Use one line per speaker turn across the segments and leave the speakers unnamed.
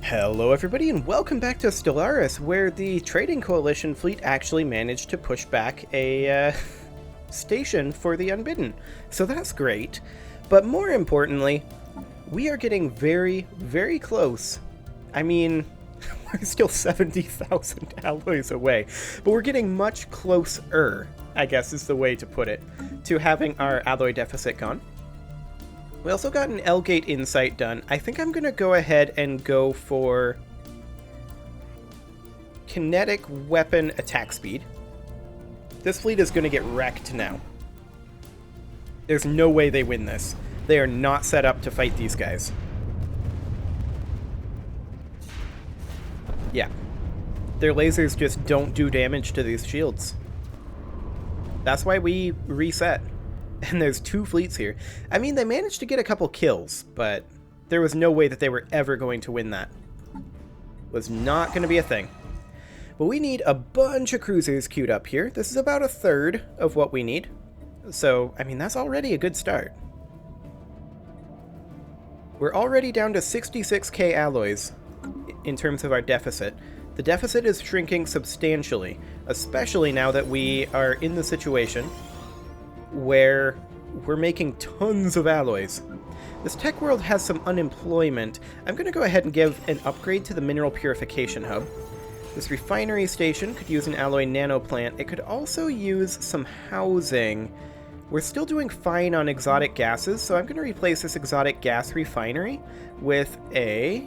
Hello everybody and welcome back to Stellaris, where the Trading Coalition fleet actually managed to push back a station for the Unbidden. So that's great. But more importantly, we are getting very, very close. I mean, we're still 70,000 alloys away, but we're getting much closer, I guess is the way to put it, to having our alloy deficit gone. We also got an L-Gate Insight done. I think I'm going to go ahead and go for kinetic weapon attack speed. This fleet is going to get wrecked now. There's no way they win this. They are not set up to fight these guys. Yeah. Their lasers just don't do damage to these shields. That's why we reset. And there's two fleets here. I mean, they managed to get a couple kills, but there was no way that they were ever going to win that. Was not going to be a thing. But we need a bunch of cruisers queued up here. This is about a third of what we need. So, I mean, that's already a good start. We're already down to 66k alloys in terms of our deficit. The deficit is shrinking substantially, especially now that we are in the situation where we're making tons of alloys. This tech world has some unemployment. I'm going to go ahead and give an upgrade to the mineral purification hub. This refinery station could use an alloy nano plant. It could also use some housing. We're still doing fine on exotic gases, so I'm going to replace this exotic gas refinery with a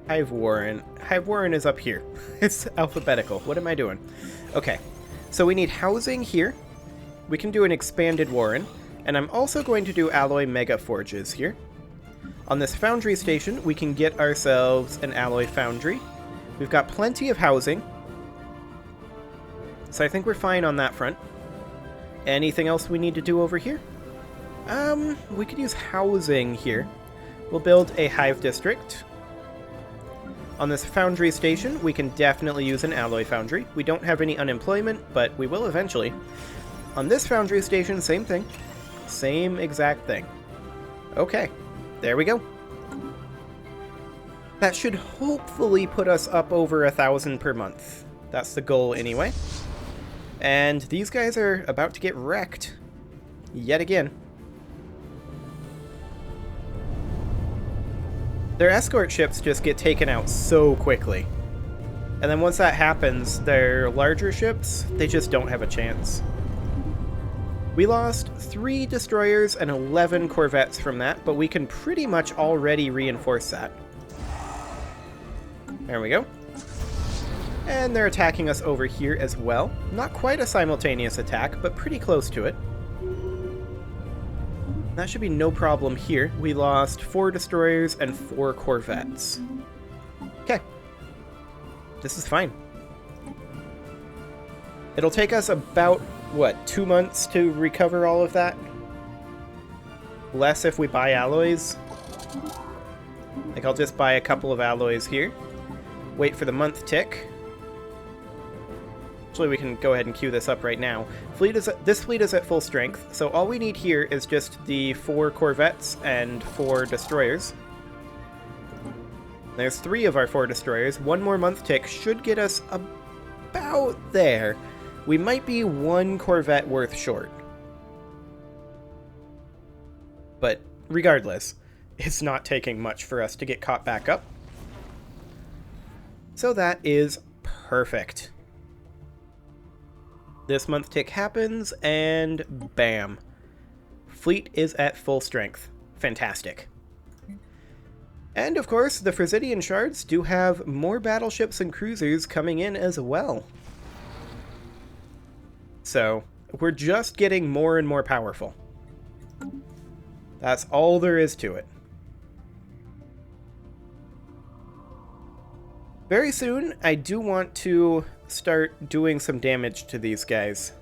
hive warren. Hive warren is up here. It's alphabetical. What am I doing? Okay, so we need housing here. We can do an expanded warren, and I'm also going to do alloy mega forges here. On this foundry station, we can get ourselves an alloy foundry. We've got plenty of housing, so I think we're fine on that front. Anything else we need to do over here? We could use housing here. We'll build a hive district. On this foundry station, we can definitely use an alloy foundry. We don't have any unemployment, but we will eventually. On this foundry station, same thing. Same exact thing. Okay, there we go. That should hopefully put us up over 1,000 per month. That's the goal anyway. And these guys are about to get wrecked. Yet again. Their escort ships just get taken out so quickly. And then once that happens, their larger ships, they just don't have a chance. We lost 3 destroyers and 11 corvettes from that, but we can pretty much already reinforce that. There we go. And they're attacking us over here as well. Not quite a simultaneous attack, but pretty close to it. That should be no problem here. We lost 4 destroyers and 4 corvettes. Okay. This is fine. It'll take us about, what, 2 months to recover all of that? Less if we buy alloys. Like, I'll just buy a couple of alloys here. Wait for the month tick. Actually, we can go ahead and queue this up right now. This fleet is at full strength, so all we need here is just the 4 corvettes and 4 destroyers. There's 3 of our 4 destroyers. 1 more month tick should get us about there. We might be 1 corvette worth short. But regardless, it's not taking much for us to get caught back up. So that is perfect. This month tick happens, and bam. Fleet is at full strength. Fantastic. And of course, the Frisidian shards do have more battleships and cruisers coming in as well. So, we're just getting more and more powerful. That's all there is to it. Very soon, I do want to start doing some damage to these guys.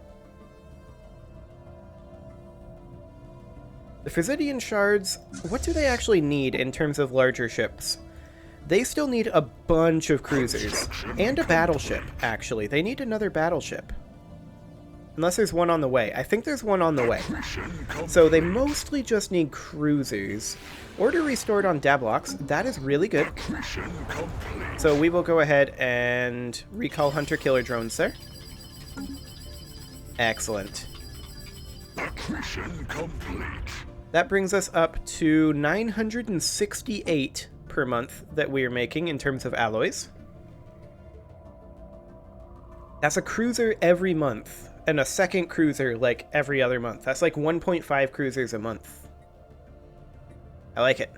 The Frisidian shards, what do they actually need in terms of larger ships? They still need a bunch of cruisers. And a battleship, actually. They need another battleship. Unless there's one on the way. I think there's one on the way. So they mostly just need cruisers. Order restored on Dablox. That is really good. So we will go ahead and recall hunter-killer drones there. Excellent. That brings us up to 968 per month that we are making in terms of alloys. That's a cruiser every month, and a second cruiser like every other month. That's like 1.5 cruisers a month. I like it.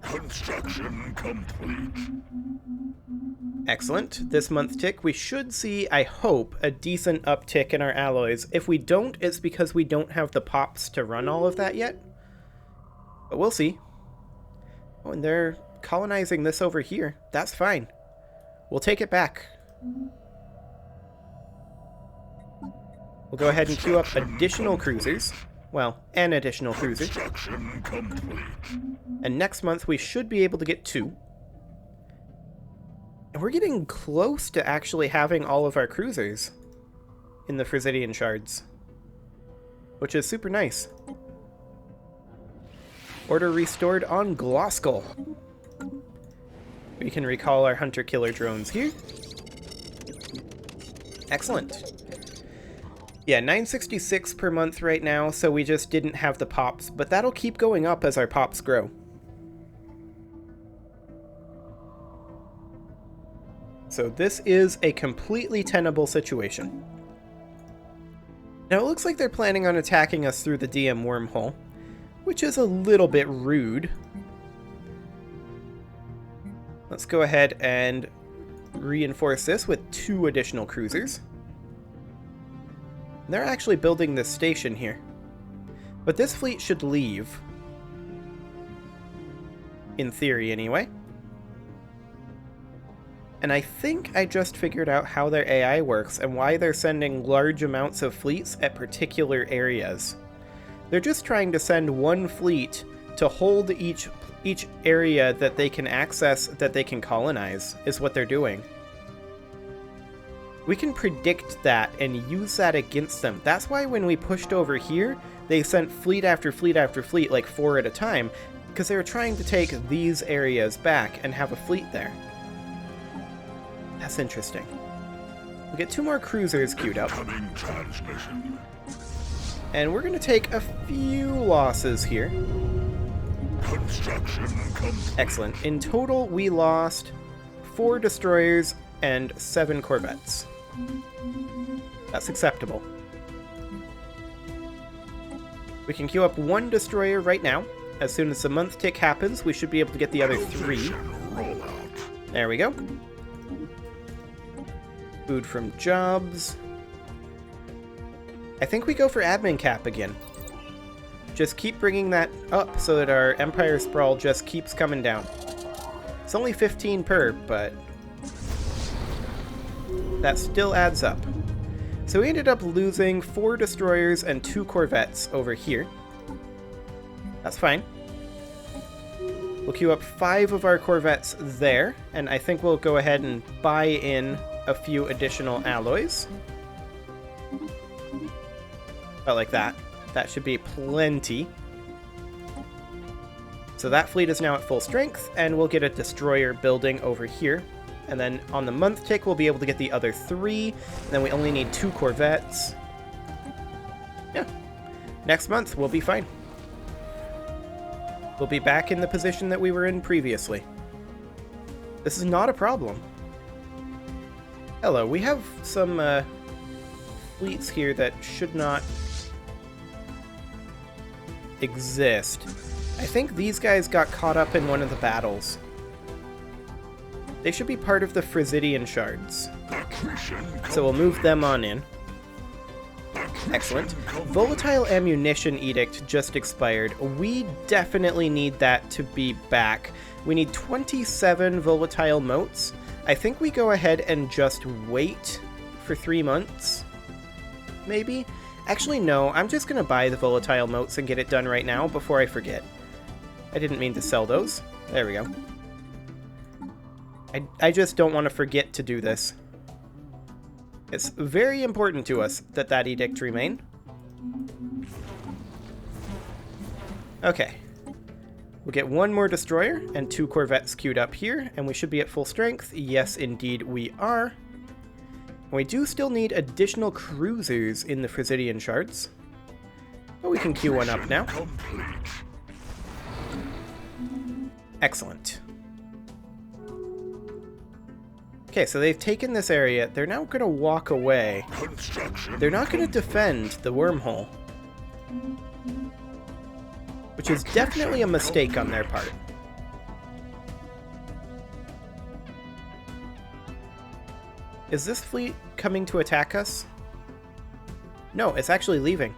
Construction complete.
Excellent. This month tick, we should see, I hope, a decent uptick in our alloys. If we don't, it's because we don't have the pops to run all of that yet. But we'll see. Oh, and they're colonizing this over here. That's fine. We'll take it back. We'll go ahead and queue up additional cruisers. Well, an additional cruiser. And next month we should be able to get 2. And we're getting close to actually having all of our cruisers in the Frisidian shards, which is super nice. Order restored on Gloskull. We can recall our hunter-killer drones here. Excellent. Yeah, 966 per month right now, so we just didn't have the pops, but that'll keep going up as our pops grow. So this is a completely tenable situation. Now it looks like they're planning on attacking us through the DM wormhole, which is a little bit rude. Let's go ahead and reinforce this with 2 additional cruisers. They're actually building this station here. But this fleet should leave. In theory, anyway. And I think I just figured out how their AI works and why they're sending large amounts of fleets at particular areas. They're just trying to send one fleet to hold each area that they can access, that they can colonize, is what they're doing. We can predict that and use that against them. That's why when we pushed over here, they sent fleet after fleet after fleet, like 4 at a time, because they were trying to take these areas back and have a fleet there. That's interesting. We get 2 more cruisers queued up. And we're going to take a few losses here. Excellent. In total, we lost 4 destroyers and 7 corvettes. That's acceptable. We can queue up 1 destroyer right now. As soon as the month tick happens, we should be able to get the other 3. There we go. Food from jobs. I think we go for admin cap again. Just keep bringing that up so that our Empire Sprawl just keeps coming down. It's only 15 per, but that still adds up. So we ended up losing 4 destroyers and 2 corvettes over here. That's fine. We'll queue up 5 of our corvettes there, and I think we'll go ahead and buy in a few additional alloys. About like that. That should be plenty. So that fleet is now at full strength, and we'll get a destroyer building over here. And then on the month tick, we'll be able to get the other 3. And then we only need 2 corvettes. Yeah. Next month, we'll be fine. We'll be back in the position that we were in previously. This is not a problem. Hello, we have some fleets here that should not exist. I think these guys got caught up in one of the battles. They should be part of the Frisidian shards. So we'll move them on in. Excellent. Volatile Ammunition Edict just expired. We definitely need that to be back. We need 27 volatile motes. I think we go ahead and just wait for 3 months. Maybe? Actually, no. I'm just going to buy the volatile motes and get it done right now before I forget. I didn't mean to sell those. There we go. I just don't want to forget to do this. It's very important to us that that edict remain. Okay. We'll get one more destroyer and 2 corvettes queued up here, and we should be at full strength. Yes, indeed we are. And we do still need additional cruisers in the Frisidian shards. But we can queue one up now. Excellent. Okay, so they've taken this area. They're now going to walk away. They're not going to defend the wormhole. Which is definitely a mistake on their part. Is this fleet coming to attack us? No, it's actually leaving.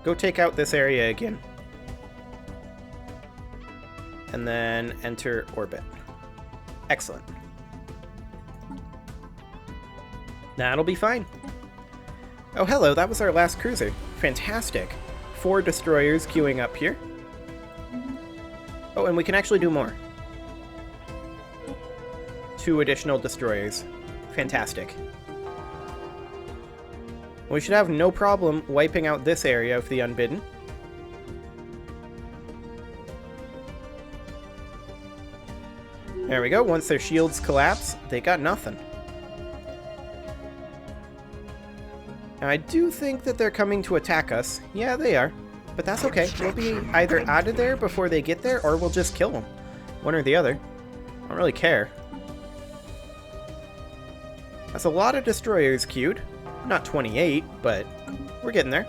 Go take out this area again. And then enter orbit. Excellent. That'll be fine. Oh, hello, that was our last cruiser. Fantastic. 4 destroyers queuing up here. Oh, and we can actually do more. 2 additional destroyers. Fantastic. We should have no problem wiping out this area of the Unbidden. There we go. Once their shields collapse, they got nothing. Now, I do think that they're coming to attack us. Yeah, they are. But that's okay. We'll be either out of there before they get there, or we'll just kill them. One or the other. I don't really care. That's a lot of destroyers queued. Not 28, but we're getting there.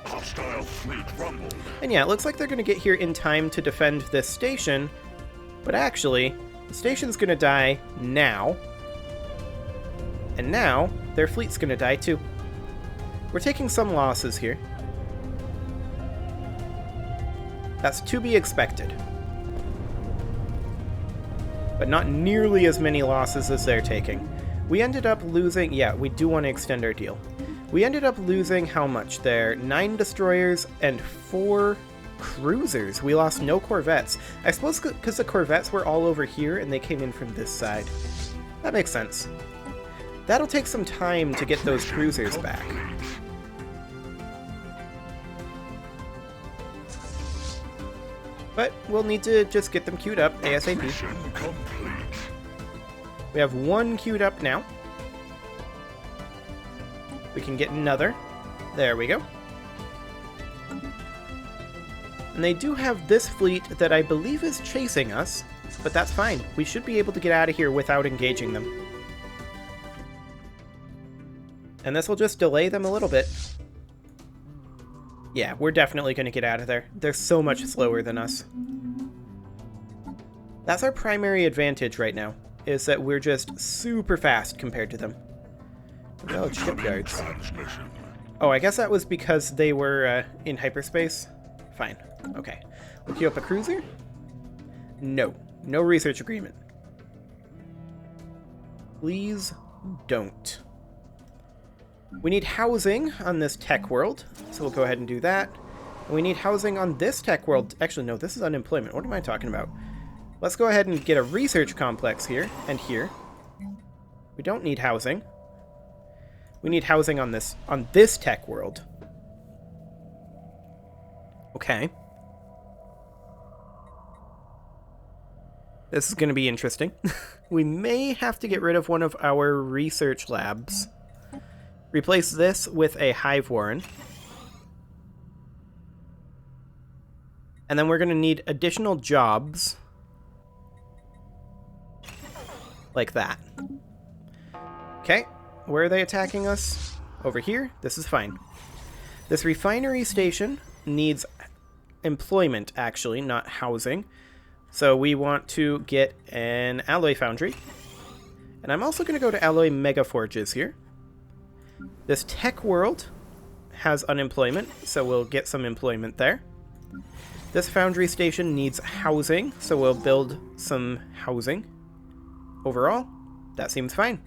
Hostile fleet rumbled.
And yeah, it looks like they're going to get here in time to defend this station. But actually, the station's going to die now. And now, their fleet's going to die too. We're taking some losses here. That's to be expected. But not nearly as many losses as they're taking. We ended up losing... Yeah, we do want to extend our deal. We ended up losing how much there? 9 destroyers and 4 cruisers. We lost no corvettes. I suppose because the corvettes were all over here and they came in from this side. That makes sense. That'll take some time to get those cruisers back. But we'll need to just get them queued up ASAP. We have 1 queued up now. We can get another. There we go. And they do have this fleet that I believe is chasing us, but that's fine. We should be able to get out of here without engaging them. And this will just delay them a little bit. Yeah, we're definitely going to get out of there. They're so much slower than us. That's our primary advantage right now, is that we're just super fast compared to them. Oh, shipyards. Oh, I guess that was because they were in hyperspace. Fine. Okay. We'll queue up a cruiser? No. No research agreement. Please don't. We need housing on this tech world, so we'll go ahead and do that. And we need housing on this tech world. Actually, no, this is unemployment. What am I talking about? Let's go ahead and get a research complex here and here. We don't need housing. We need housing on this tech world. Okay. This is going to be interesting. We may have to get rid of one of our research labs. Replace this with a hive warren. And then we're going to need additional jobs. Like that. Okay. Where are they attacking us? Over here? This is fine. This refinery station needs employment, actually, not housing. So we want to get an alloy foundry. And I'm also going to go to alloy megaforges here. This tech world has unemployment, so we'll get some employment there. This foundry station needs housing, so we'll build some housing. Overall, that seems fine.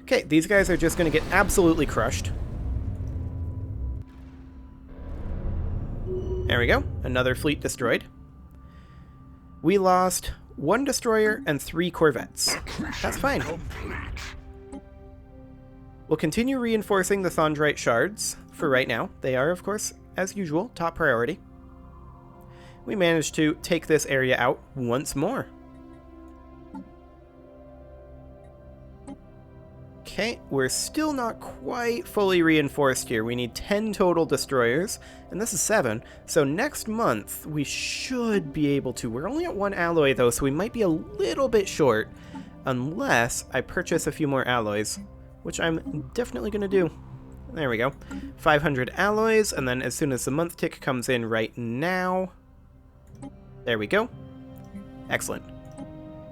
Okay, these guys are just going to get absolutely crushed. There we go. Another fleet destroyed. We lost 1 destroyer and 3 corvettes. That's fine. We'll continue reinforcing the Thondrite shards for right now. They are, of course, as usual, top priority. We managed to take this area out once more. Okay, we're still not quite fully reinforced here. We need 10 total destroyers, and this is 7. So next month, we should be able to. We're only at 1 alloy, though, so we might be a little bit short, unless I purchase a few more alloys, which I'm definitely going to do. There we go. 500 alloys, and then as soon as the month tick comes in right now... There we go. Excellent.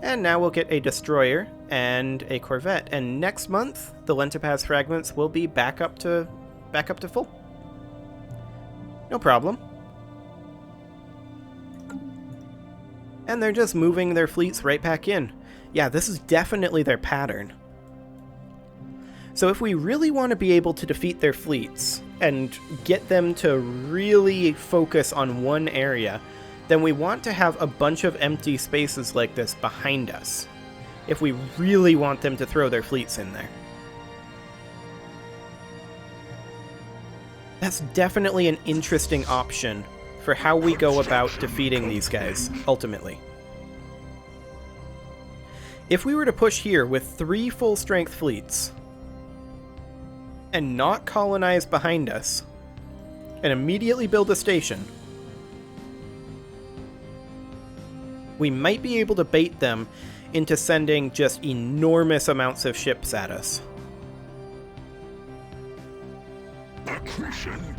And now we'll get a destroyer and a corvette. And next month, the Lentipaz fragments will be back up to full. No problem. And they're just moving their fleets right back in. Yeah, this is definitely their pattern. So if we really want to be able to defeat their fleets and get them to really focus on one area, then we want to have a bunch of empty spaces like this behind us, if we really want them to throw their fleets in there. That's definitely an interesting option for how we go about defeating these guys, ultimately. If we were to push here with 3 full-strength fleets, and not colonize behind us, and immediately build a station, we might be able to bait them into sending just enormous amounts of ships at us.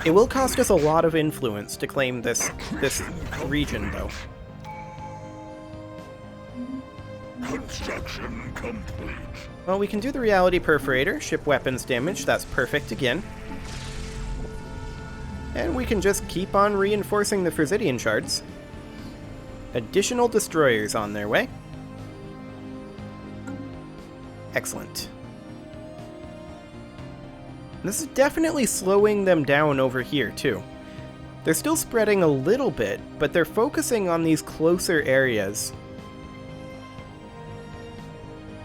It will cost us a lot of influence to claim this region, though.
Construction complete.
Well, we can do the reality perforator, ship weapons damage, that's perfect again. And we can just keep on reinforcing the Frisidian shards. Additional destroyers on their way. Excellent. This is definitely slowing them down over here, too. They're still spreading a little bit, but they're focusing on these closer areas,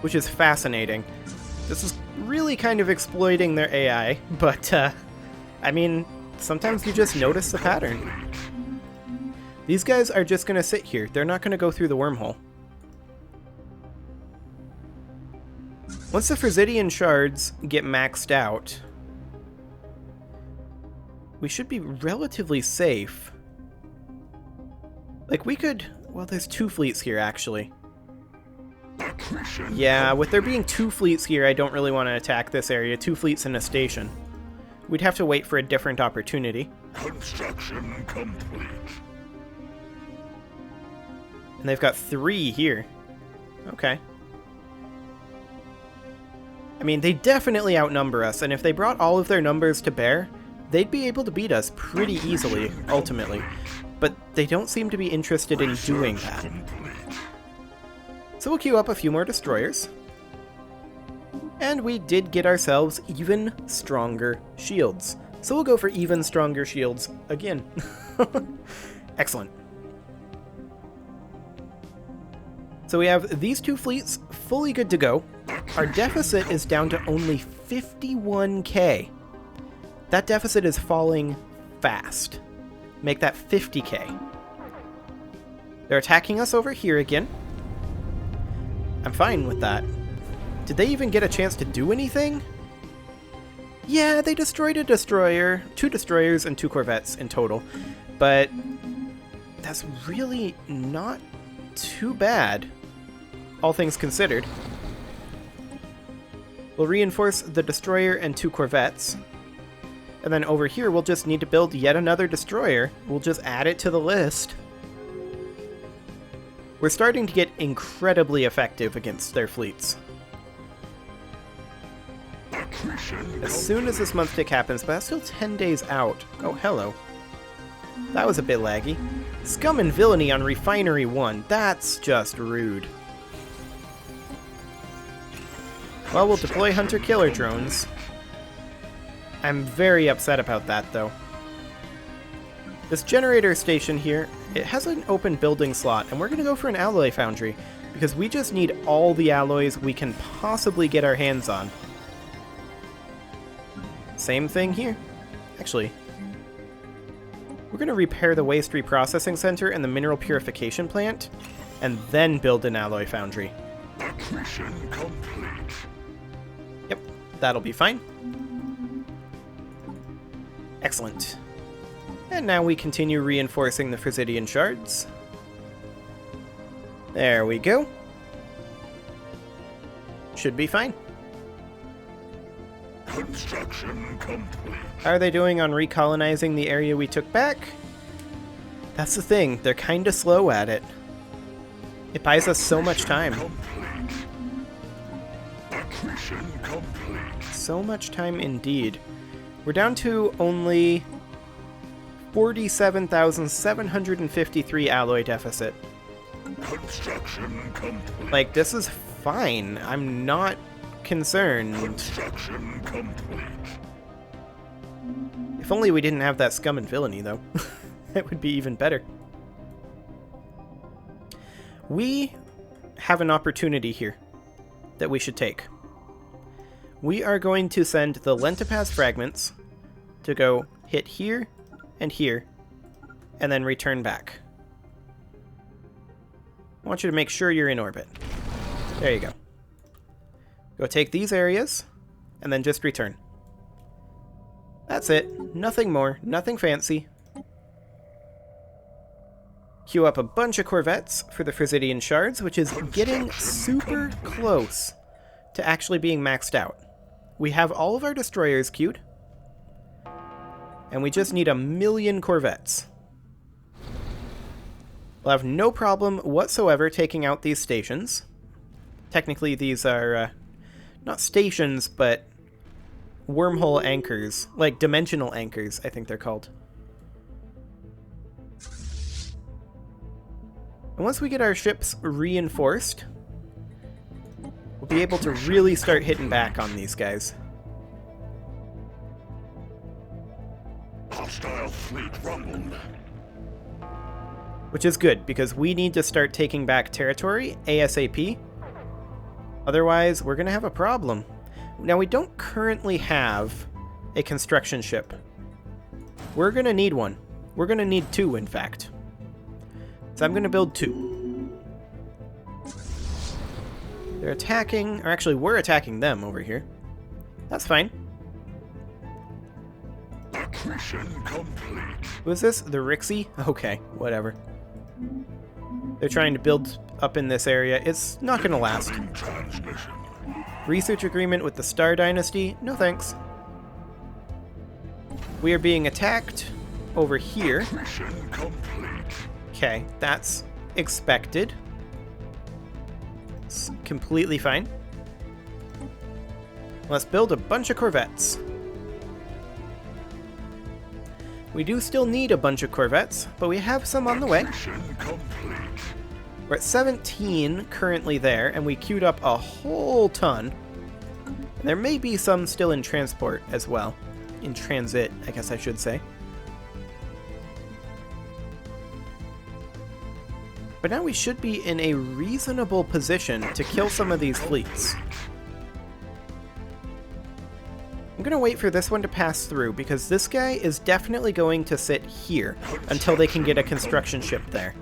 which is fascinating. This is really kind of exploiting their AI, but, I mean, sometimes you just notice the pattern. These guys are just going to sit here. They're not going to go through the wormhole. Once the Frisidian shards get maxed out, we should be relatively safe. Like, we could... Well, there's 2 fleets here, actually. Yeah, with there being 2 fleets here, I don't really want to attack this area. 2 fleets in a station. We'd have to wait for a different opportunity.
Construction complete.
And they've got 3 here. Okay. I mean, they definitely outnumber us, and if they brought all of their numbers to bear, they'd be able to beat us pretty easily, ultimately. But they don't seem to be interested in doing that. So we'll queue up a few more destroyers. And we did get ourselves even stronger shields. So we'll go for even stronger shields again. Excellent. So we have these 2 fleets fully good to go. Our deficit is down to only 51k. That deficit is falling fast. Make that 50k. They're attacking us over here again. I'm fine with that. Did they even get a chance to do anything? Yeah, they destroyed a destroyer, 2 destroyers and 2 corvettes in total. But that's really not too bad, all things considered. We'll reinforce the destroyer and 2 corvettes. And then over here, we'll just need to build yet another destroyer. We'll just add it to the list. We're starting to get incredibly effective against their fleets. As soon as this month tick happens, but that's still 10 days out. Oh, hello. That was a bit laggy. Scum and villainy on Refinery 1. That's just rude. Well, we'll deploy hunter-killer drones. I'm very upset about that, though. This generator station here it has an open building slot, and we're going to go for an alloy foundry, because we just need all the alloys we can possibly get our hands on. Same thing here. Actually, we're going to repair the waste reprocessing center and the mineral purification plant, and then build an alloy foundry.
Mission complete.
Yep, that'll be fine. Excellent. And now we continue reinforcing the Frisidian shards. There we go. Should be fine.
Construction complete.
How are they doing on recolonizing the area we took back? That's the thing, they're kinda slow at it. It buys us so much time.
Mission complete.
So much time indeed. We're down to only 47,753 alloy deficit.
Construction complete.
Like, this is fine. I'm not concerned.
Construction complete.
If only we didn't have that scum and villainy, though. That would be even better. We have an opportunity here that we should take. We are going to send the Lentipaz fragments to go hit here and here, and then return back. I want you to make sure you're in orbit. There you go. Go take these areas, and then just return. That's it. Nothing more. Nothing fancy. Queue up a bunch of Corvettes for the Frisidian shards, which is getting super close to actually being maxed out. We have all of our destroyers queued, and we just need 1,000,000 Corvettes. We'll have no problem whatsoever taking out these stations. Technically, these are not stations, but wormhole anchors. Like, dimensional anchors, I think they're called. And once we get our ships reinforced, we'll be able to really start hitting back on these guys.
Hostile fleet rumbled.
Which is good, because we need to start taking back territory ASAP. Otherwise, we're going to have a problem. Now, we don't currently have a construction ship. We're going to need one. We're going to need 2, in fact. So I'm going to build 2. They're attacking, or actually, we're attacking them over here. That's fine.
Mission complete.
Who is this? The Rixie? Okay, whatever. They're trying to build up in this area. It's not going to last.
Transmission.
Research agreement with the Star Dynasty? No thanks. We are being attacked over here.
Mission complete.
Okay, that's expected. It's completely fine. Let's build a bunch of Corvettes. We do still need a bunch of Corvettes, but we have some on the way.
Mission complete.
We're at 17 currently there, and we queued up a whole ton. And there may be some still in transport as well. In transit, I guess I should say. But now we should be in a reasonable position to kill some of these fleets. I'm going to wait for this one to pass through, because this guy is definitely going to sit here until they can get a construction ship there.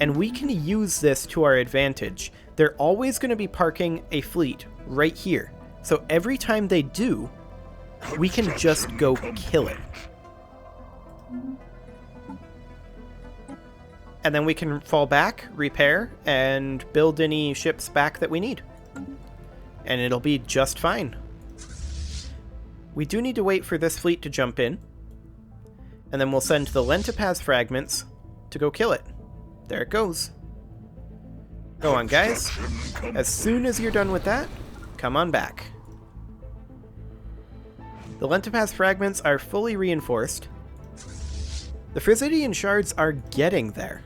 And we can use this to our advantage. They're always going to be parking a fleet right here. So every time they do, we can just go kill it. And then we can fall back, repair, and build any ships back that we need. And it'll be just fine. We do need to wait for this fleet to jump in. And then we'll send the Lentipaz fragments to go kill it. There it goes. Go on, guys. As soon as you're done with that, come on back. The Lentipaz fragments are fully reinforced. The Frisidian shards are getting there.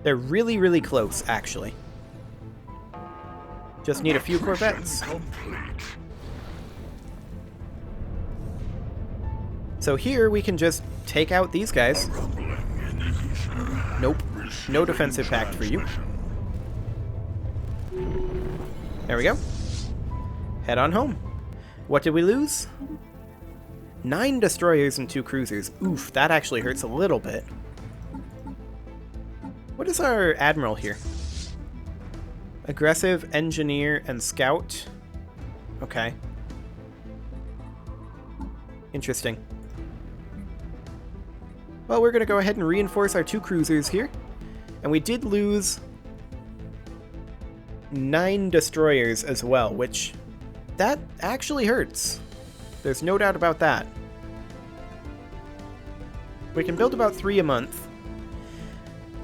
They're really, really close, actually. Just need a few Corvettes. So here we can just take out these guys. No defensive pact for you. There we go. Head on home. What did we lose? 9 destroyers and 2 cruisers. Oof, that actually hurts a little bit. What is our admiral here? Aggressive, engineer, and scout. Okay. Interesting. Well, we're going to go ahead and reinforce our 2 cruisers here. And we did lose 9 destroyers as well, which that actually hurts. There's no doubt about that. We can build about 3 a month.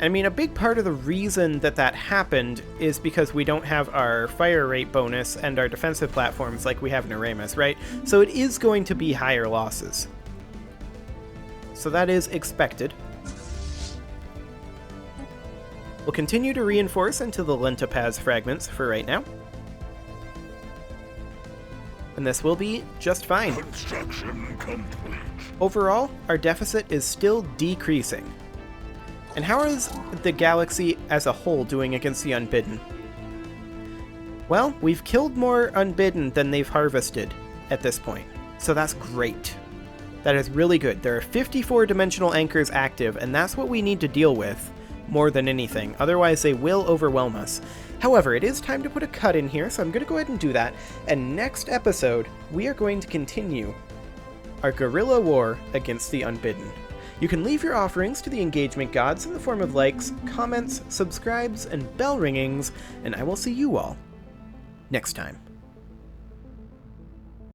I mean, a big part of the reason that that happened is because we don't have our fire rate bonus and our defensive platforms like we have in Aramis, right? So it is going to be higher losses. So that is expected. We'll continue to reinforce into the Lentopaz fragments for right now. And this will be just fine.
Construction complete.
Overall, our deficit is still decreasing. And how is the galaxy as a whole doing against the Unbidden? Well, we've killed more Unbidden than they've harvested at this point, so that's great. That is really good. There are 54 dimensional anchors active, and that's what we need to deal with more than anything. Otherwise, they will overwhelm us. However, it is time to put a cut in here, so I'm going to go ahead and do that. And next episode, we are going to continue our guerrilla war against the Unbidden. You can leave your offerings to the engagement gods in the form of likes, comments, subscribes, and bell ringings, and I will see you all next time.